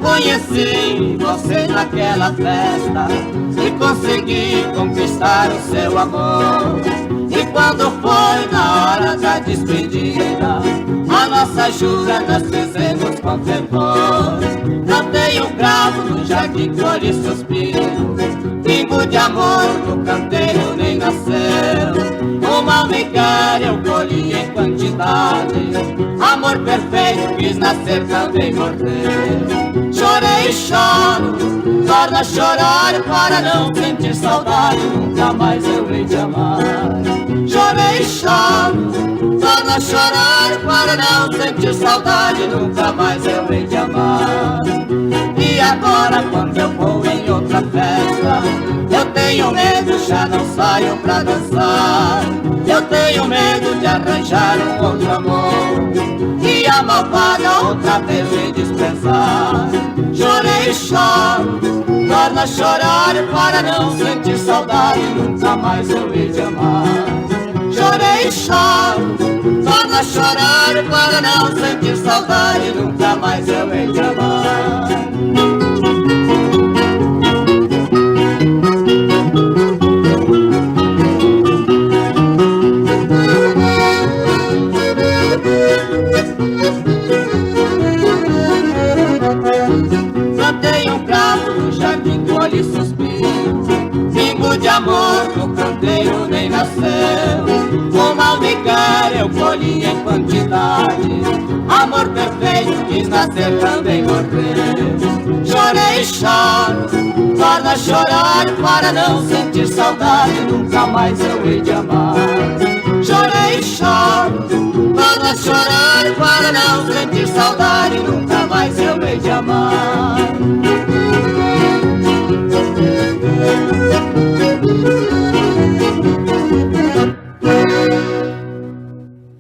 conheci você naquela festa e consegui conquistar o seu amor. E quando foi na hora da despedida, a nossa jura nós fizemos com fervor. Plantei um cravo no jardim, colhi suspiro, pingo de amor no canteiro nem nasceu. Uma almigara eu colhi em quantidade, amor perfeito quis nascer, também morrer. Chorei e choro, torno a chorar para não sentir saudade, nunca mais eu hei de amar. Chorei e choro, torno a chorar para não sentir saudade, nunca mais eu hei de amar. E agora quando eu vou em outra festa, eu tenho medo, já não saio pra dançar. Eu tenho medo de arranjar um outro amor e a malvada outra vez me dispensar. Chorei e choro, torno a chorar para não sentir saudade, nunca mais eu hei de amar. Chorei e choro, torno a chorar para não sentir saudade, nunca mais eu hei de amar. Plantei um cravo no jardim, colhi suspiro, pingo de amor no canteiro nem nasceu. Uma almigara eu colhi em quantidade, amor perfeito quis nascer, também morrer. Chorei e choro, torno a chorar para não sentir saudade, nunca mais eu hei de amar. Chorei e choro, torno a chorar para não sentir saudade, nunca mais eu hei de amar.